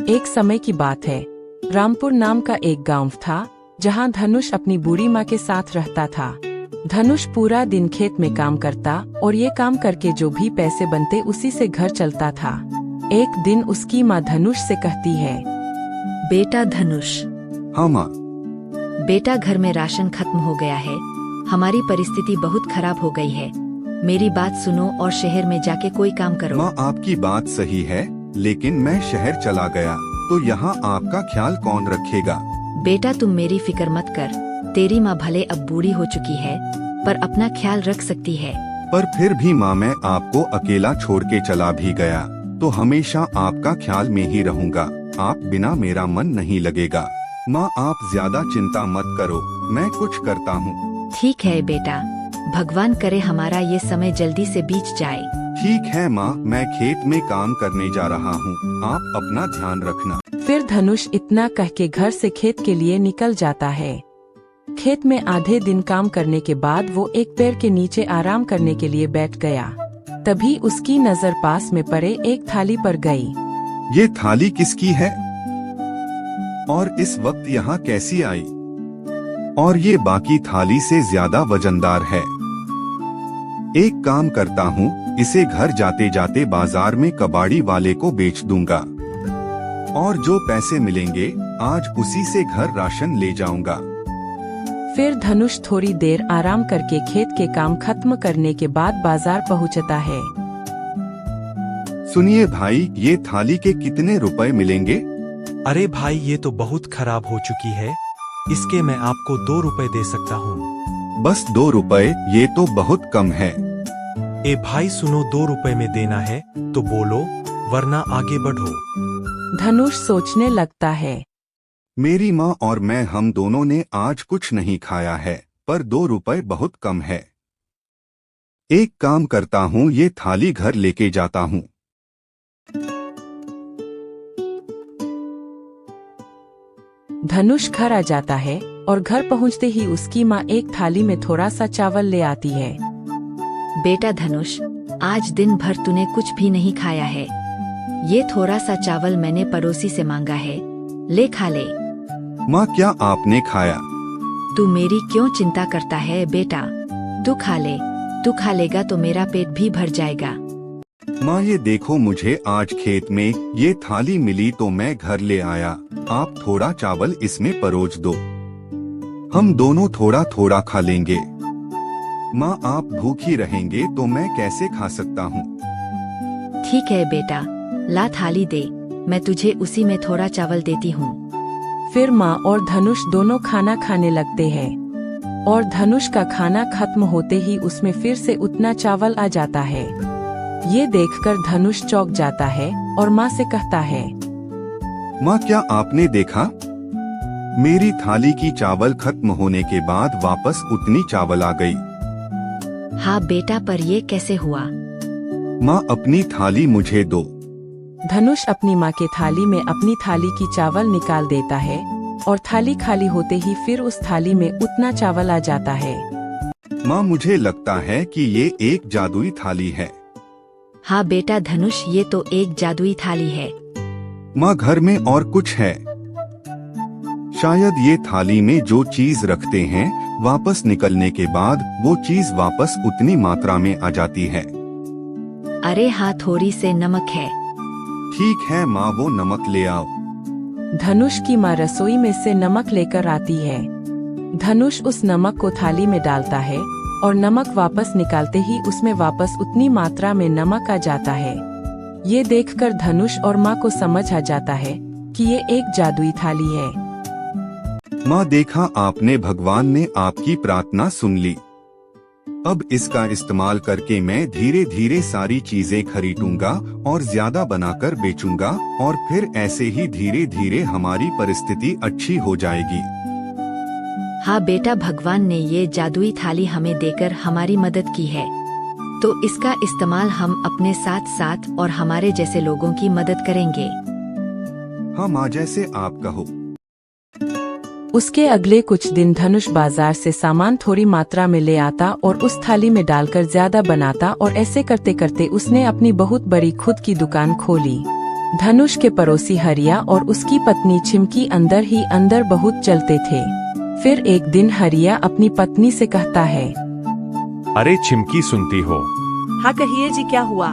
एक समय की बात है। रामपुर नाम का एक गांव था, जहां धनुष अपनी बूढ़ी माँ के साथ रहता था। धनुष पूरा दिन खेत में काम करता और ये काम करके जो भी पैसे बनते उसी से घर चलता था। एक दिन उसकी माँ धनुष से कहती है, बेटा धनुष। हाँ माँ। बेटा, घर में राशन खत्म हो गया है। हमारी परिस्थिति बहुत खराब हो गई है। मेरी बात सुनो और शहर में जाके कोई काम करो। माँ, आपकी बात सही है, लेकिन मैं शहर चला गया तो यहाँ आपका ख्याल कौन रखेगा? बेटा, तुम मेरी फिक्र मत कर। तेरी माँ भले अब बूढ़ी हो चुकी है, पर अपना ख्याल रख सकती है। पर फिर भी माँ, मैं आपको अकेला छोड़ के चला भी गया तो हमेशा आपका ख्याल में ही रहूँगा। आप बिना मेरा मन नहीं लगेगा। माँ, आप ज्यादा चिंता मत करो, मैं कुछ करता हूँ। ठीक है बेटा, भगवान करे हमारा ये समय जल्दी से बीत जाए। ठीक है माँ, मैं खेत में काम करने जा रहा हूँ, आप अपना ध्यान रखना। फिर धनुष इतना कह के घर से खेत के लिए निकल जाता है। खेत में आधे दिन काम करने के बाद वो एक पेड़ के नीचे आराम करने के लिए बैठ गया। तभी उसकी नजर पास में पड़े एक थाली पर गई। ये थाली किसकी है और इस वक्त यहाँ कैसी आई? और ये बाकी थाली से ज्यादा वजनदार है। एक काम करता हूँ, इसे घर जाते जाते बाजार में कबाड़ी वाले को बेच दूंगा और जो पैसे मिलेंगे आज उसी से घर राशन ले जाऊंगा। फिर धनुष थोड़ी देर आराम करके खेत के काम खत्म करने के बाद बाजार पहुंचता है। सुनिए भाई, ये थाली के कितने रुपए मिलेंगे? अरे भाई, ये तो बहुत खराब हो चुकी है, इसके मैं आपको 2 रुपए दे सकता हूँ। बस 2 रुपए? ये तो बहुत कम है। ए भाई सुनो, 2 रुपए में देना है तो बोलो, वरना आगे बढ़ो। धनुष सोचने लगता है, मेरी माँ और मैं हम दोनों ने आज कुछ नहीं खाया है, पर 2 रुपए बहुत कम है। एक काम करता हूँ, ये थाली घर लेके जाता हूँ। धनुष घर आ जाता है और घर पहुंचते ही उसकी माँ एक थाली में थोड़ा सा चावल ले आती है। बेटा धनुष, आज दिन भर तूने कुछ भी नहीं खाया है। ये थोड़ा सा चावल मैंने पड़ोसी से मांगा है, ले खा ले। माँ, क्या आपने खाया? तू मेरी क्यों चिंता करता है बेटा? तू खा ले। तू खा लेगा तो मेरा पेट भी भर जाएगा। माँ, ये देखो, मुझे आज खेत में ये थाली मिली तो मैं घर ले आया। आप थोड़ा चावल इसमें परोस दो, हम दोनों थोड़ा थोड़ा खा लेंगे। माँ, आप भूखी रहेंगे तो मैं कैसे खा सकता हूँ? ठीक है बेटा, ला थाली दे, मैं तुझे उसी में थोड़ा चावल देती हूँ। फिर माँ और धनुष दोनों खाना खाने लगते हैं और धनुष का खाना खत्म होते ही उसमें फिर से उतना चावल आ जाता है। ये देखकर धनुष चौंक जाता है और माँ से कहता है, माँ, क्या आपने देखा? मेरी थाली की चावल खत्म होने के बाद वापस उतनी चावल आ गई। हाँ बेटा, पर ये कैसे हुआ? माँ, अपनी थाली मुझे दो। धनुष अपनी माँ के थाली में अपनी थाली की चावल निकाल देता है और थाली खाली होते ही फिर उस थाली में उतना चावल आ जाता है। माँ, मुझे लगता है कि ये एक जादुई थाली है। हाँ बेटा धनुष, ये तो एक जादुई थाली है। माँ, घर में और कुछ है? शायद ये थाली में जो चीज रखते हैं, वापस निकलने के बाद वो चीज वापस उतनी मात्रा में आ जाती है। अरे हाँ, थोड़ी से नमक है। ठीक है माँ, वो नमक ले आओ। धनुष की माँ रसोई में से नमक लेकर आती है। धनुष उस नमक को थाली में डालता है और नमक वापस निकालते ही उसमें वापस उतनी मात्रा में नमक आ जाता है। ये देखकर धनुष और माँ को समझ आ जाता है कि ये एक जादुई थाली है। माँ, देखा आपने, भगवान ने आपकी प्रार्थना सुन ली। अब इसका इस्तेमाल करके मैं धीरे धीरे सारी चीजें खरीदूंगा और ज्यादा बनाकर बेचूंगा और फिर ऐसे ही धीरे धीरे हमारी परिस्थिति अच्छी हो जाएगी। हाँ बेटा, भगवान ने ये जादुई थाली हमें देकर हमारी मदद की है, तो इसका इस्तेमाल हम अपने साथ साथ और हमारे जैसे लोगों की मदद करेंगे। हाँ माँ, जैसे आप कहो। उसके अगले कुछ दिन धनुष बाजार से सामान थोड़ी मात्रा में ले आता और उस थाली में डालकर ज्यादा बनाता और ऐसे करते करते उसने अपनी बहुत बड़ी खुद की दुकान खोली। धनुष के पड़ोसी हरिया और उसकी पत्नी छिमकी अंदर ही अंदर बहुत चलते थे। फिर एक दिन हरिया अपनी पत्नी से कहता है, अरे छिमकी, सुनती हो? हाँ कहिए जी, क्या हुआ?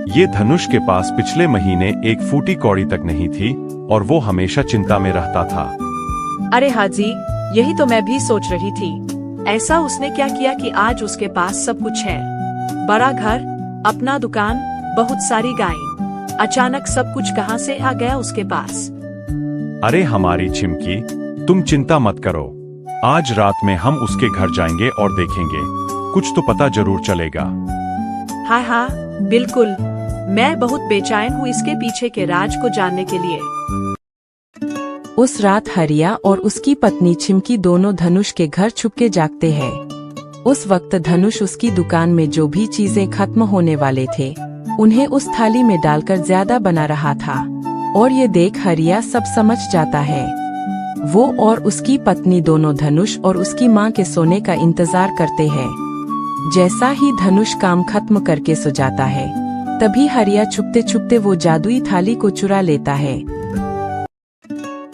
ये धनुष के पास पिछले महीने एक फूटी कौड़ी तक नहीं थी और वो हमेशा चिंता में रहता था। अरे हाँ जी, यही तो मैं भी सोच रही थी। ऐसा उसने क्या किया कि आज उसके पास सब कुछ है? बड़ा घर, अपना दुकान, बहुत सारी गायें। अचानक सब कुछ कहाँ से आ गया उसके पास? अरे हमारी छिमकी, तुम चिंता मत करो। आज रात में हम उसके घर जाएंगे और देखेंगे, कुछ तो पता जरूर चलेगा। हाँ हाँ बिल्कुल, मैं बहुत बेचैन हूँ इसके पीछे के राज को जानने के लिए। उस रात हरिया और उसकी पत्नी छिमकी दोनों धनुष के घर छुपके जागते हैं। उस वक्त धनुष उसकी दुकान में जो भी चीजें खत्म होने वाले थे उन्हें उस थाली में डालकर ज्यादा बना रहा था, और ये देख हरिया सब समझ जाता है। वो और उसकी पत्नी दोनों धनुष और उसकी माँ के सोने का इंतजार करते हैं। जैसा ही धनुष काम खत्म करके सो जाता है, तभी हरिया छुपते छुपते वो जादुई थाली को चुरा लेता है।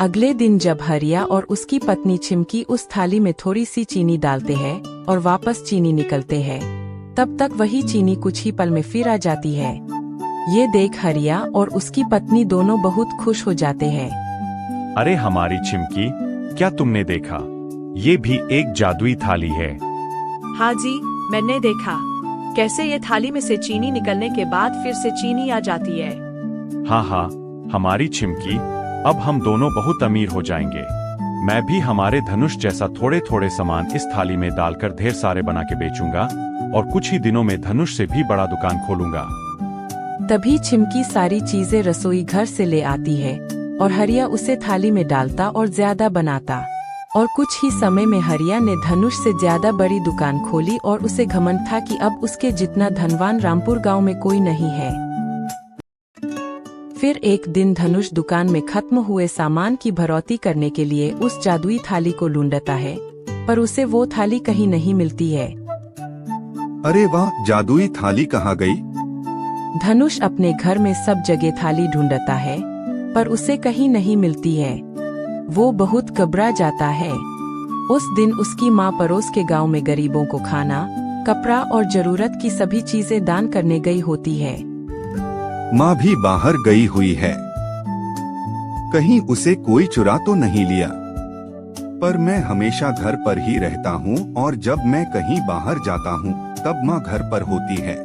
अगले दिन जब हरिया और उसकी पत्नी छिमकी उस थाली में थोड़ी सी चीनी डालते हैं और वापस चीनी निकलते हैं, तब तक वही चीनी कुछ ही पल में फिर आ जाती है। ये देख हरिया और उसकी पत्नी दोनों बहुत खुश हो जाते हैं। अरे हमारी छिमकी, क्या तुमने देखा? ये भी एक जादुई थाली है। हाँ जी, मैंने देखा कैसे ये थाली में से चीनी निकलने के बाद फिर से चीनी आ जाती है। हाँ हाँ हमारी छिमकी, अब हम दोनों बहुत अमीर हो जाएंगे। मैं भी हमारे धनुष जैसा थोड़े थोड़े सामान इस थाली में डालकर ढेर सारे बना के बेचूंगा और कुछ ही दिनों में धनुष से भी बड़ा दुकान खोलूंगा। तभी छिमकी सारी चीजें रसोई घर से ले आती है और हरिया उसे थाली में डालता और ज्यादा बनाता, और कुछ ही समय में हरिया ने धनुष से ज्यादा बड़ी दुकान खोली और उसे घमंड था कि अब उसके जितना धनवान रामपुर गांव में कोई नहीं है। फिर एक दिन धनुष दुकान में खत्म हुए सामान की भरौती करने के लिए उस जादुई थाली को ढूंढता है, पर उसे वो थाली कहीं नहीं मिलती है। अरे वाह, जादुई थाली कहाँ गई? धनुष अपने घर में सब जगह थाली ढूंढता है, पर उसे कहीं नहीं मिलती है। वो बहुत घबरा जाता है। उस दिन उसकी माँ पड़ोस के गांव में गरीबों को खाना, कपड़ा और जरूरत की सभी चीजें दान करने गई होती है। माँ भी बाहर गई हुई है, कहीं उसे कोई चुरा तो नहीं लिया। पर मैं हमेशा घर पर ही रहता हूँ और जब मैं कहीं बाहर जाता हूँ तब माँ घर पर होती है।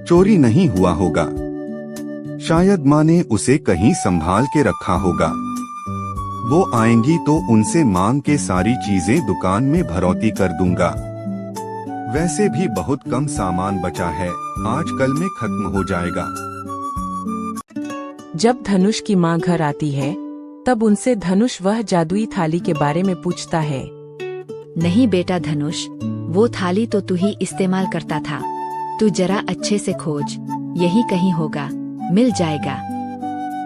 चोरी नहीं हुआ होगा, शायद माँ ने उसे कहीं संभाल के रखा होगा। वो आएंगी तो उनसे मांग के सारी चीजें दुकान में भरौती कर दूंगा। वैसे भी बहुत कम सामान बचा है, आज कल में खत्म हो जाएगा। जब धनुष की माँ घर आती है तब उनसे धनुष वह जादुई थाली के बारे में पूछता है। नहीं बेटा धनुष, वो थाली तो तू ही इस्तेमाल करता था। तू जरा अच्छे से खोज, यही कहीं होगा, मिल जाएगा।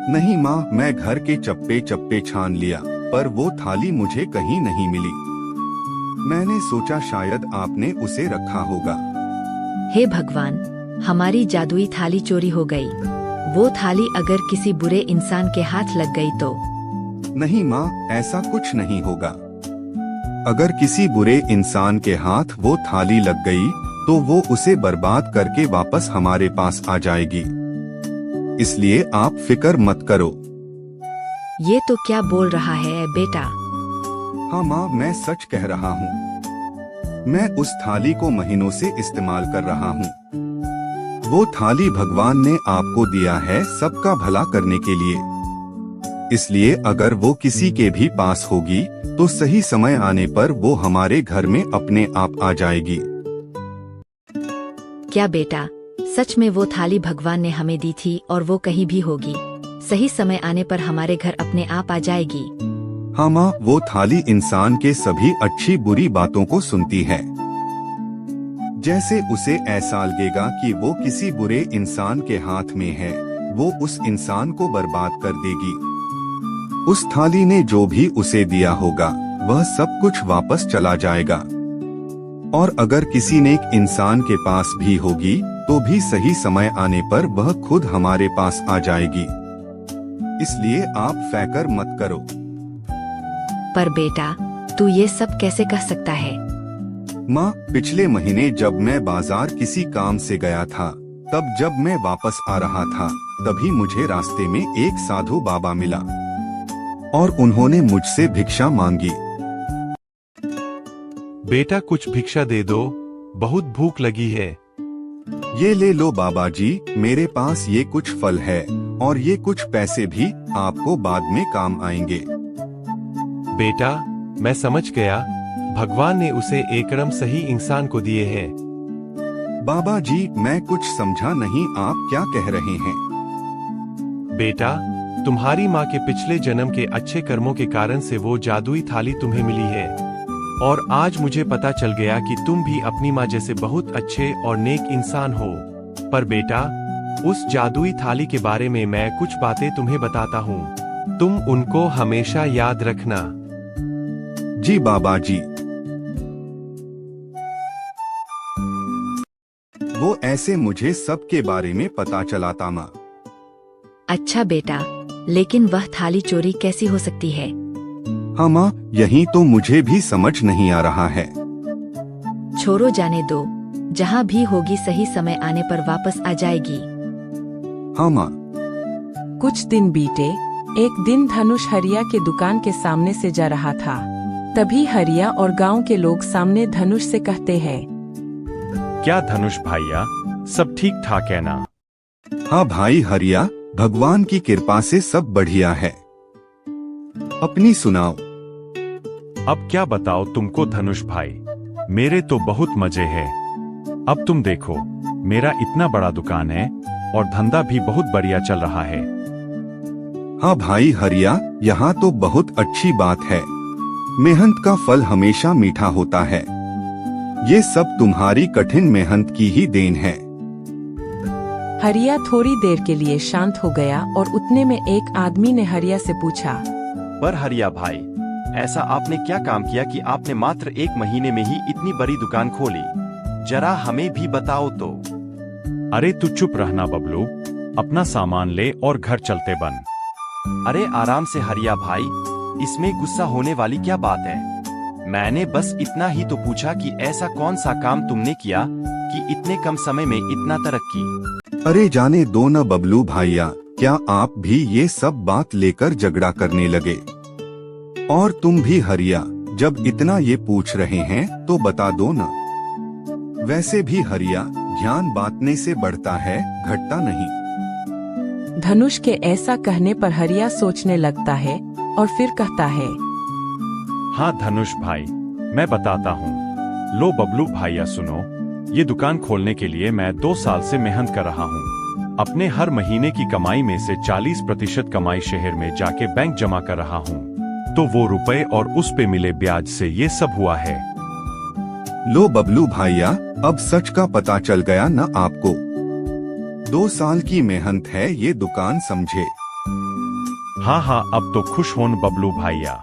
नहीं माँ, मैं घर के चप्पे चप्पे छान लिया पर वो थाली मुझे कहीं नहीं मिली। मैंने सोचा शायद आपने उसे रखा होगा। हे भगवान, हमारी जादुई थाली चोरी हो गई। वो थाली अगर किसी बुरे इंसान के हाथ लग गई तो? नहीं माँ, ऐसा कुछ नहीं होगा। अगर किसी बुरे इंसान के हाथ वो थाली लग गई तो वो उसे बर्बाद करके वापस हमारे पास आ जाएगी, इसलिए आप फिक्र मत करो। ये तो क्या बोल रहा है बेटा? हाँ माँ, मैं सच कह रहा हूँ। मैं उस थाली को महीनों से इस्तेमाल कर रहा हूँ। वो थाली भगवान ने आपको दिया है सबका भला करने के लिए, इसलिए अगर वो किसी के भी पास होगी तो सही समय आने पर वो हमारे घर में अपने आप आ जाएगी। क्या बेटा, सच में वो थाली भगवान ने हमें दी थी और वो कहीं भी होगी, सही समय आने पर हमारे घर अपने आप आ जाएगी? हाँ माँ, वो थाली इंसान के सभी अच्छी बुरी बातों को सुनती है। जैसे उसे ऐसा लगेगा कि वो किसी बुरे इंसान के हाथ में है, वो उस इंसान को बर्बाद कर देगी। उस थाली ने जो भी उसे दिया होगा वह सब कुछ वापस चला जाएगा, और अगर किसी नेक इंसान के पास भी होगी तो भी सही समय आने पर वह खुद हमारे पास आ जाएगी। इसलिए आप फिक्र मत करो। पर बेटा, तू ये सब कैसे कह सकता है? माँ, पिछले महीने जब मैं बाजार किसी काम से गया था, तब जब मैं वापस आ रहा था, तभी मुझे रास्ते में एक साधु बाबा मिला और उन्होंने मुझसे भिक्षा मांगी। बेटा कुछ भिक्षा दे दो, बहुत भूख लगी है। ये ले लो बाबा जी, मेरे पास ये कुछ फल है और ये कुछ पैसे भी आपको बाद में काम आएंगे। बेटा, मैं समझ गया, भगवान ने उसे एकदम सही इंसान को दिए हैं। बाबा जी, मैं कुछ समझा नहीं, आप क्या कह रहे हैं? बेटा, तुम्हारी माँ के पिछले जन्म के अच्छे कर्मों के कारण से वो जादुई थाली तुम्हें मिली है, और आज मुझे पता चल गया कि तुम भी अपनी माँ जैसे बहुत अच्छे और नेक इंसान हो। पर बेटा, उस जादुई थाली के बारे में मैं कुछ बातें तुम्हें बताता हूँ, तुम उनको हमेशा याद रखना। जी बाबा जी। वो ऐसे मुझे सबके बारे में पता चला था माँ। अच्छा बेटा, लेकिन वह थाली चोरी कैसी हो सकती है? हाँ माँ, यही तो मुझे भी समझ नहीं आ रहा है। छोड़ो, जाने दो, जहाँ भी होगी सही समय आने पर वापस आ जाएगी। हाँ माँ। कुछ दिन बीते। एक दिन धनुष हरिया के दुकान के सामने से जा रहा था। तभी हरिया और गांव के लोग सामने धनुष से कहते हैं, क्या धनुष भैया, सब ठीक ठाक है ना? हाँ भाई हरिया, भगवान की कृपा से सब बढ़िया है। अपनी सुनाओ। अब क्या बताओ तुमको धनुष भाई, मेरे तो बहुत मजे हैं। अब तुम देखो, मेरा इतना बड़ा दुकान है और धंधा भी बहुत बढ़िया चल रहा है। हाँ भाई हरिया, यहाँ तो बहुत अच्छी बात है। मेहनत का फल हमेशा मीठा होता है। ये सब तुम्हारी कठिन मेहनत की ही देन है। हरिया थोड़ी देर के लिए शांत हो गया और उतने में एक आदमी ने हरिया से पूछा, पर हरिया भाई, ऐसा आपने क्या काम किया कि आपने मात्र 1 महीने में ही इतनी बड़ी दुकान खोली? जरा हमें भी बताओ तो। अरे तू चुप रहना बबलू, अपना सामान ले और घर चलते बन। अरे आराम से हरिया भाई, इसमें गुस्सा होने वाली क्या बात है? मैंने बस इतना ही तो पूछा कि ऐसा कौन सा काम तुमने किया कि इतने कम समय में इतना तरक्की। अरे जाने दो न बबलू भैया, क्या आप भी ये सब बात लेकर झगड़ा करने लगे? और तुम भी हरिया, जब इतना ये पूछ रहे हैं तो बता दो न। वैसे भी हरिया, ज्ञान बांटने से बढ़ता है, घटता नहीं। धनुष के ऐसा कहने पर हरिया सोचने लगता है और फिर कहता है, हाँ धनुष भाई, मैं बताता हूँ। लो बबलू भैया सुनो, ये दुकान खोलने के लिए मैं 2 साल से मेहनत कर रहा हूँ। अपने हर महीने की कमाई में से 40% कमाई शहर में जाके बैंक जमा कर रहा हूँ, तो वो रुपए और उस पे मिले ब्याज से ये सब हुआ है। लो बबलू भैया, अब सच का पता चल गया न आपको। 2 साल की मेहनत है ये दुकान, समझे? हाँ, अब तो खुश होन बबलू भैया।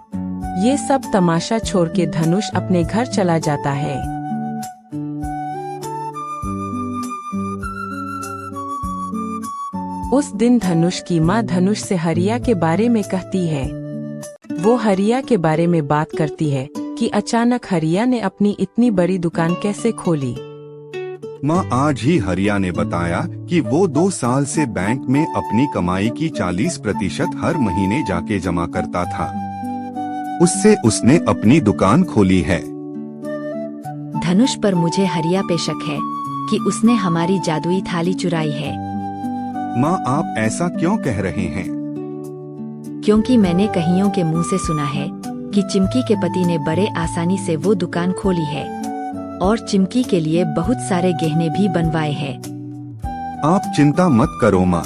ये सब तमाशा छोड़ के धनुष अपने घर चला जाता है। उस दिन धनुष की माँ धनुष से हरिया के बारे में कहती है। वो हरिया के बारे में बात करती है कि अचानक हरिया ने अपनी इतनी बड़ी दुकान कैसे खोली। माँ, आज ही हरिया ने बताया कि वो 2 साल से बैंक में अपनी कमाई की 40% हर महीने जाके जमा करता था। उससे उसने अपनी दुकान खोली है। धनुष पर मुझे हरिया पे शक है कि उसने हमारी जादुई थाली चुराई है। माँ, आप ऐसा क्यों कह रहे हैं? क्योंकि मैंने कहियों के मुंह से सुना है कि चिमकी के पति ने बड़े आसानी से वो दुकान खोली है और चिमकी के लिए बहुत सारे गहने भी बनवाए हैं। आप चिंता मत करो माँ,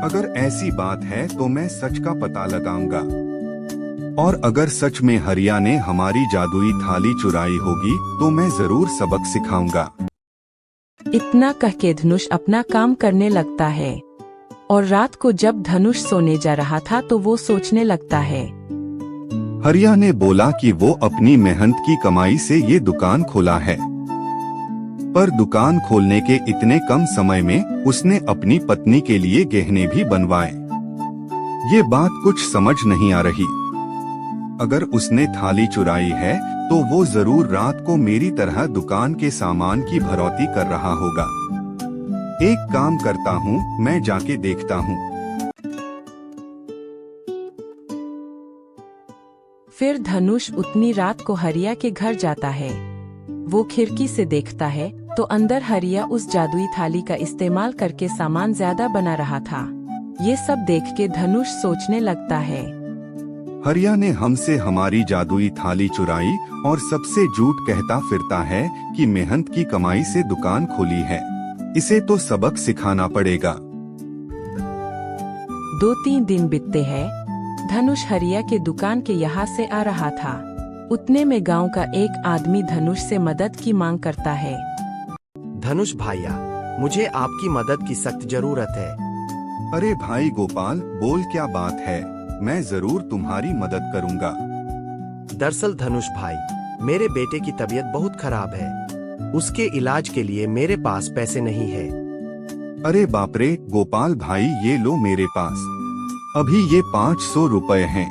अगर ऐसी बात है तो मैं सच का पता लगाऊंगा, और अगर सच में हरिया ने हमारी जादुई थाली चुराई होगी तो मैं जरूर सबक सिखाऊंगा। इतना कह के धनुष अपना काम करने लगता है और रात को जब धनुष सोने जा रहा था तो वो सोचने लगता है। हरिया ने बोला कि वो अपनी मेहनत की कमाई से ये दुकान खोला है। पर दुकान खोलने के इतने कम समय में उसने अपनी पत्नी के लिए गहने भी बनवाए। ये बात कुछ समझ नहीं आ रही। अगर उसने थाली चुराई है तो वो जरूर रात को मेरी तरह दुकान के सामान की भरौती कर रहा होगा। एक काम करता हूँ, मैं जाके देखता हूँ। फिर धनुष उतनी रात को हरिया के घर जाता है। वो खिड़की से देखता है तो अंदर हरिया उस जादुई थाली का इस्तेमाल करके सामान ज्यादा बना रहा था। ये सब देख के धनुष सोचने लगता है, हरिया ने हमसे हमारी जादुई थाली चुराई और सबसे झूठ कहता फिरता है कि मेहनत की कमाई से दुकान खोली है। इसे तो सबक सिखाना पड़ेगा। 2-3 दिन बीतते हैं। धनुष हरिया के दुकान के यहाँ से आ रहा था। उतने में गांव का एक आदमी धनुष से मदद की मांग करता है। धनुष भाइया, मुझे आपकी मदद की सख्त जरूरत है। अरे भाई गोपाल, बोल क्या बात है, मैं जरूर तुम्हारी मदद करूंगा। दरअसल धनुष भाई, मेरे बेटे की तबीयत बहुत खराब है। उसके इलाज के लिए मेरे पास पैसे नहीं है। अरे बाप रे गोपाल भाई, ये लो मेरे पास अभी ये 500 रुपए हैं।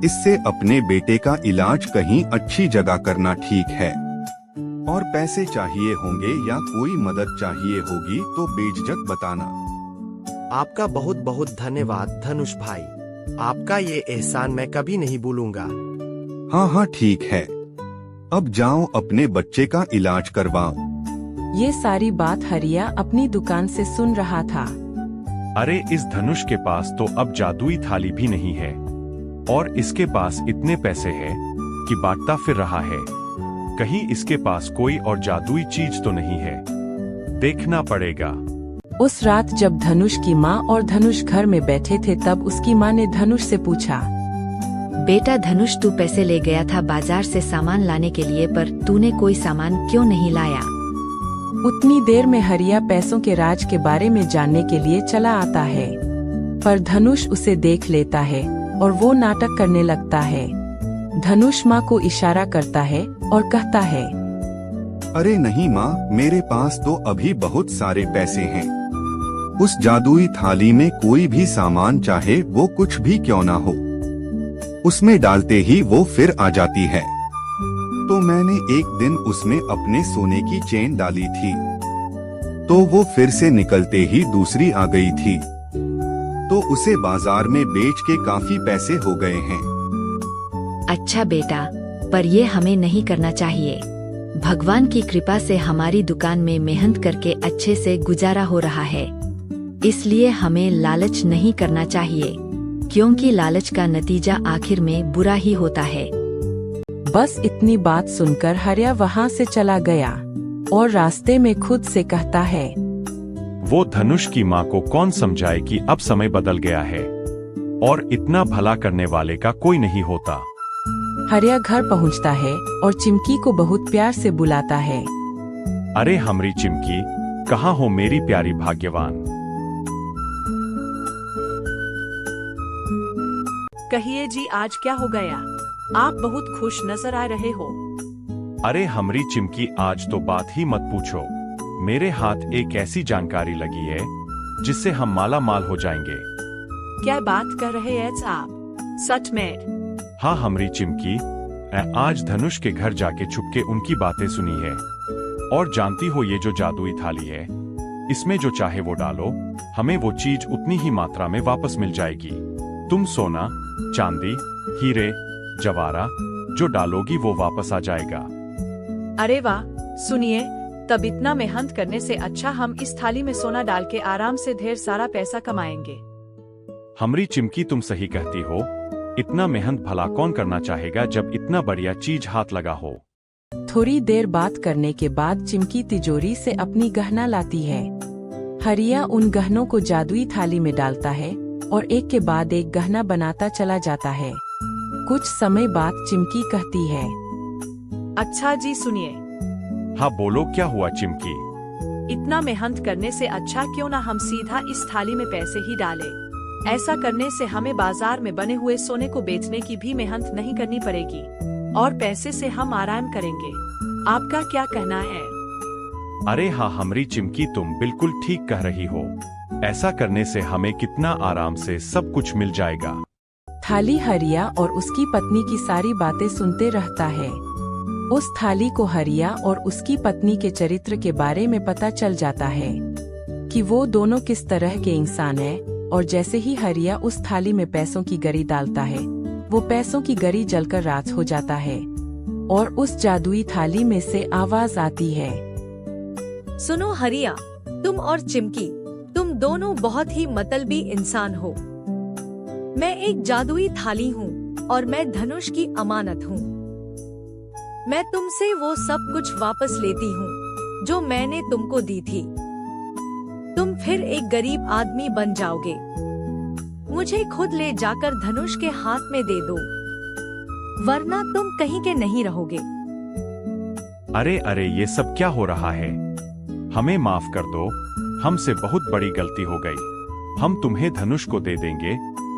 इससे अपने बेटे का इलाज कहीं अच्छी जगह करना ठीक है। और पैसे चाहिए होंगे या कोई मदद चाहिए होगी तो बेझिझक बताना। आपका बहुत बहुत धन्यवाद धनुष भाई। आपका ये एहसान मैं कभी नहीं भूलूंगा। हाँ हाँ ठीक है, अब जाओ अपने बच्चे का इलाज करवाओ। ये सारी बात हरिया अपनी दुकान से सुन रहा था। अरे इस धनुष के पास तो अब जादुई थाली भी नहीं है और इसके पास इतने पैसे हैं कि बांटता फिर रहा है। कहीं इसके पास कोई और जादुई चीज तो नहीं है, देखना पड़ेगा। उस रात जब धनुष की माँ और धनुष घर में बैठे थे तब उसकी माँ ने धनुष से पूछा, बेटा धनुष, तू पैसे ले गया था बाजार से सामान लाने के लिए, पर तूने कोई सामान क्यों नहीं लाया? उतनी देर में हरिया पैसों के राज के बारे में जानने के लिए चला आता है, पर धनुष उसे देख लेता है और वो नाटक करने लगता है। धनुष माँ को इशारा करता है और कहता है, अरे नहीं माँ, मेरे पास तो अभी बहुत सारे पैसे हैं। उस जादुई थाली में कोई भी सामान चाहे वो कुछ भी क्यों ना हो, उसमें डालते ही वो फिर आ जाती है। तो मैंने एक दिन उसमें अपने सोने की चेन डाली थी तो वो फिर से निकलते ही दूसरी आ गई थी, तो उसे बाजार में बेच के काफी पैसे हो गए हैं। अच्छा बेटा, पर ये हमें नहीं करना चाहिए। भगवान की कृपा से हमारी दुकान में मेहनत करके अच्छे से गुजारा हो रहा है, इसलिए हमें लालच नहीं करना चाहिए, क्योंकि लालच का नतीजा आखिर में बुरा ही होता है। बस इतनी बात सुनकर हरिया वहाँ से चला गया और रास्ते में खुद से कहता है, वो धनुष की माँ को कौन समझाए कि अब समय बदल गया है और इतना भला करने वाले का कोई नहीं होता। हरिया घर पहुँचता है और चिमकी को बहुत प्यार से बुलाता है। अरे हमरी चिमकी, कहाँ हो मेरी प्यारी भाग्यवान? कहिए जी, आज क्या हो गया? आप बहुत खुश नजर आ रहे हो। अरे हमरी चिमकी, आज तो बात ही मत पूछो। मेरे हाथ एक ऐसी जानकारी लगी है जिससे हम माला माल हो जाएंगे। क्या बात कर रहे हैं आप? सच में? हाँ हमरी चिमकी, मैं आज धनुष के घर जाके छुपके उनकी बातें सुनी है। और जानती हो, ये जो जादुई थाली है, इसमें जो चाहे वो डालो, हमें वो चीज उतनी ही मात्रा में वापस मिल जाएगी। तुम सोना, चांदी, हीरे, जवारा जो डालोगी वो वापस आ जाएगा। अरे वाह, सुनिए, तब इतना मेहनत करने से अच्छा हम इस थाली में सोना डाल के आराम से ढेर सारा पैसा कमाएंगे। हमरी चिमकी, तुम सही कहती हो। इतना मेहनत भला कौन करना चाहेगा जब इतना बढ़िया चीज हाथ लगा हो। थोड़ी देर बात करने के बाद चिमकी तिजोरी से अपनी गहना लाती है। हरिया उन गहनों को जादुई थाली में डालता है और एक के बाद एक गहना बनाता चला जाता है। कुछ समय बाद चिमकी कहती है, अच्छा जी सुनिए। हाँ बोलो, क्या हुआ चिमकी? इतना मेहनत करने से अच्छा क्यों ना हम सीधा इस थाली में पैसे ही डालें। ऐसा करने से हमें बाजार में बने हुए सोने को बेचने की भी मेहनत नहीं करनी पड़ेगी और पैसे से हम आराम करेंगे। आपका क्या कहना है? अरे हाँ हमरी चिमकी, तुम बिल्कुल ठीक कह रही हो। ऐसा करने से हमें कितना आराम से सब कुछ मिल जाएगा। थाली हरिया और उसकी पत्नी की सारी बातें सुनते रहता है। उस थाली को हरिया और उसकी पत्नी के चरित्र के बारे में पता चल जाता है कि वो दोनों किस तरह के इंसान हैं। और जैसे ही हरिया उस थाली में पैसों की गरी डालता है, वो पैसों की गरी जलकर राख हो जाता है और उस जादुई थाली में से आवाज आती है, सुनो हरिया, तुम और चिमकी, तुम दोनों बहुत ही मतलबी इंसान हो। मैं एक जादुई थाली हूँ और मैं धनुष की अमानत हूँ। मैं तुमसे वो सब कुछ वापस लेती हूँ जो मैंने तुमको दी थी। तुम फिर एक गरीब आदमी बन जाओगे। मुझे खुद ले जाकर धनुष के हाथ में दे दो, वरना तुम कहीं के नहीं रहोगे। अरे अरे, ये सब क्या हो रहा है? हमें माफ कर दो, हमसे बहुत बड़ी गलती हो गई। हम तुम्हें धनुष को दे देंगे,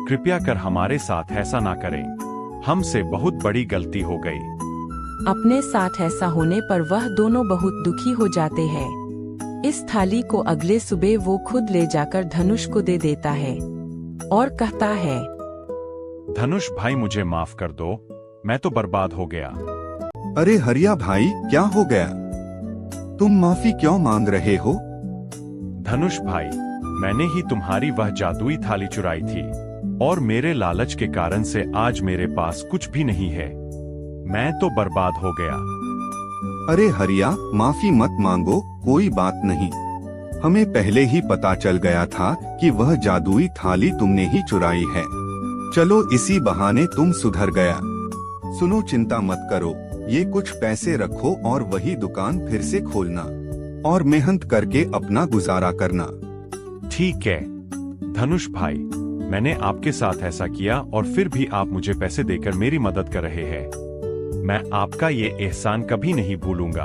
कृपया कर हमारे साथ ऐसा ना करें। हमसे बहुत बड़ी गलती हो गई। अपने साथ ऐसा होने पर वह दोनों बहुत दुखी हो जाते हैं। इस थाली को अगले सुबह वो खुद ले जाकर धनुष को दे देता है और कहता है, धनुष भाई मुझे माफ कर दो, मैं तो बर्बाद हो गया। अरे हरिया भाई, क्या हो गया? तुम माफी क्यों मांग रहे हो? धनुष भाई, मैंने ही तुम्हारी वह जादुई थाली चुराई थी और मेरे लालच के कारण से आज मेरे पास कुछ भी नहीं है। मैं तो बर्बाद हो गया। अरे हरिया, माफी मत मांगो, कोई बात नहीं। हमें पहले ही पता चल गया था कि वह जादुई थाली तुमने ही चुराई है। चलो इसी बहाने तुम सुधर गया। सुनो, चिंता मत करो, ये कुछ पैसे रखो और वही दुकान फिर से खोलना और मेहनत करके अपना गुजारा करना। ठीक है धनुष भाई, मैंने आपके साथ ऐसा किया और फिर भी आप मुझे पैसे देकर मेरी मदद कर रहे हैं। मैं आपका ये एहसान कभी नहीं भूलूंगा।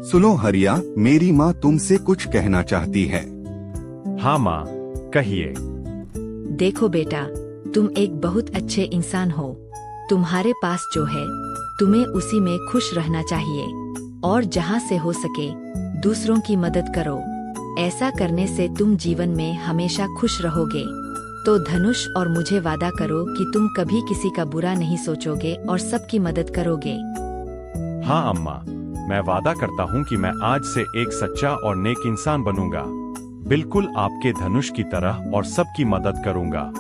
सुनो हरिया, मेरी माँ तुमसे कुछ कहना चाहती है। हाँ माँ, कहिए। देखो बेटा, तुम एक बहुत अच्छे इंसान हो। तुम्हारे पास जो है, तुम्हें उसी में खुश रहना चाहिए और जहाँ से हो सके दूसरों की मदद करो। ऐसा करने से तुम जीवन में हमेशा खुश रहोगे। तो धनुष और मुझे वादा करो कि तुम कभी किसी का बुरा नहीं सोचोगे और सबकी मदद करोगे। हाँ अम्मा, मैं वादा करता हूँ कि मैं आज से एक सच्चा और नेक इंसान बनूंगा, बिल्कुल आपके धनुष की तरह, और सबकी मदद करूंगा।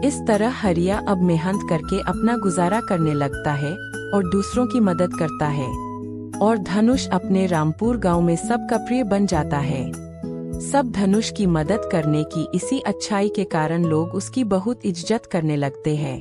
इस तरह हरिया अब मेहनत करके अपना गुजारा करने लगता है और दूसरों की मदद करता है और धनुष अपने रामपुर गांव में सबका प्रिय बन जाता है। सब धनुष की मदद करने की इसी अच्छाई के कारण लोग उसकी बहुत इज्जत करने लगते हैं।